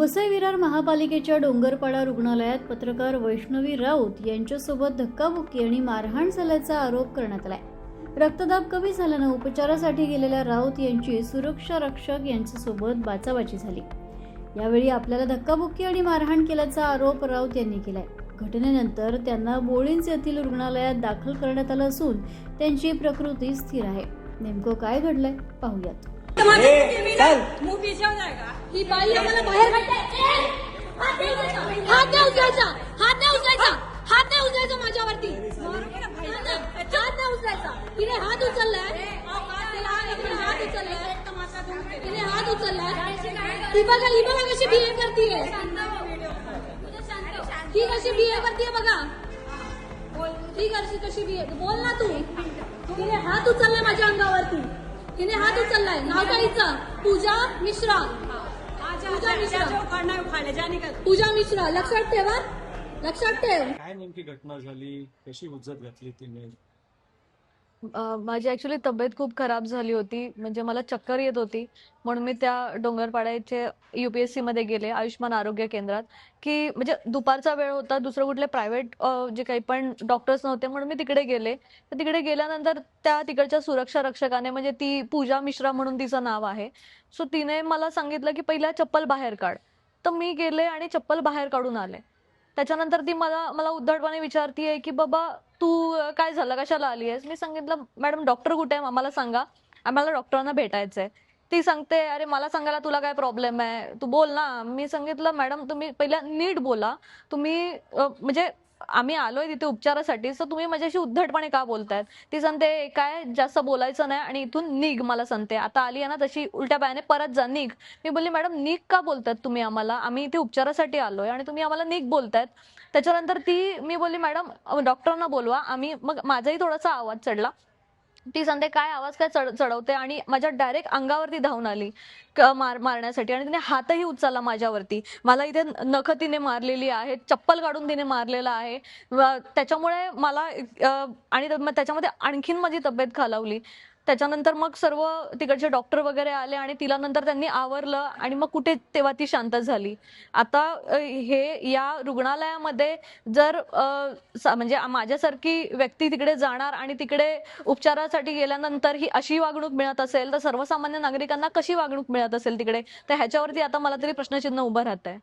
वसई विरार महापालिकेच्या डोंगरपाडा रुग्णालयात पत्रकार वैष्णवी राऊत यांच्यासोबत धक्काबुक्की आणि मारहाण झाल्याचा आरोप करण्यात आलाय। रक्तदाब कमी झाल्यानं उपचारासाठी गेलेल्या राऊत यांची सुरक्षा रक्षक यांच्यासोबत बाचाबाची झाली। यावेळी आपल्याला धक्काबुक्की आणि मारहाण केल्याचा आरोप राऊत यांनी केलाय। घटनेनंतर त्यांना बोळिंज येथील रुग्णालयात दाखल करण्यात आलं असून त्यांची प्रकृती स्थिर आहे। नेमकं काय घडलंय पाहूयात। ही बाई आम्हाला बाहेर हात नाही उचलायचा, हात नाही उचलायचा, हात नाही उचलायचा माझ्यावरती, हात नाही उचलायचा। तिने हात उचललाय, हात उचललाय, तिने हात उचललाय। ही बघा कशी बिहेव करतीये, ही कशी बिहेव करतीये बघा, ही कशी बिहेव। बोल ना तू। तिने हात उचललाय माझ्या अंगावरती, तिने हात उचललाय। नाव काय हिचं? पूजा मिश्रा। पूजा मिश्रा, लक्षात ठेवा, लक्षात ठेव। काय नेमकी घटना झाली, कशी उज्जत घातली तिने? माझी ऍक्च्युली तब्येत खूप खराब झाली होती, म्हणजे मला चक्कर येत होती, म्हणून मी त्या डोंगरपाड्याचे UPSC मध्ये गेले, आयुष्मान आरोग्य केंद्रात, की म्हणजे दुपारचा वेळ होता, दुसरं कुठले प्रायव्हेट जे काही पण डॉक्टर्स नव्हते, म्हणून मी तिकडे गेले। तर तिकडे गेल्यानंतर त्या तिकडच्या सुरक्षा रक्षकाने, म्हणजे ती पूजा मिश्रा म्हणून तिचं नाव आहे, सो तिने मला सांगितलं की पहिला चप्पल बाहेर काढ। तर मी गेले आणि चप्पल बाहेर काढून आले। त्याच्यानंतर ती मला उद्धटपणे विचारतीये की बाबा तू काय झालं, कशाला आली आहेस? मी सांगितलं मॅडम डॉक्टर कुठे आहे, आम्हाला सांगा, आम्हाला डॉक्टरांना भेटायचंय। ती सांगते अरे मला सांगायला तुला काय प्रॉब्लेम आहे, तू बोल ना। मी सांगितलं मॅडम तुम्ही पहिल्या नीट बोला, तुम्ही म्हणजे आम्ही आलोय तिथे उपचारासाठी, तर तुम्ही माझ्याशी उद्धटपणे का बोलतायत? ती सांगते काय जास्त बोलायचं नाही आणि इथून निघ। मला सांगते आता आली आहे ना तशी उलट्या पायाने परत जा, निघ। मी बोलली मॅडम निघ का बोलतायत तुम्ही आम्हाला, आम्ही इथे उपचारासाठी आलोय आणि तुम्ही आम्हाला निघ बोलतायत। त्याच्यानंतर मी बोलली मॅडम डॉक्टरांना बोलवा। मग माझाही थोडासा आवाज चढला। ती सांगते काय आवाज काय चढवते, आणि माझ्या डायरेक्ट अंगावरती धावून आली मारण्यासाठी, आणि तिने हातही उचलला माझ्यावरती। मला इथे नख तिने मारलेली आहे, चप्पल काढून तिने मारलेलं आहे। त्याच्यामुळे मला आणि त्याच्यामध्ये आणखीन माझी तब्येत खालावली। त्याच्यानंतर मग सर्व तिकडचे डॉक्टर वगैरे आले आणि तिला नंतर त्यांनी आवरलं, आणि मग कुठे तेव्हा ती शांत झाली। आता हे या रुग्णालयामध्ये जर म्हणजे माझ्यासारखी व्यक्ती तिकडे जाणार आणि तिकडे उपचारासाठी गेल्यानंतर ही अशी वागणूक मिळत असेल, तर सर्वसामान्य नागरिकांना कशी वागणूक मिळत असेल तिकडे, तर ह्याच्यावरती आता मला तरी प्रश्नचिन्ह उभं राहत आहे।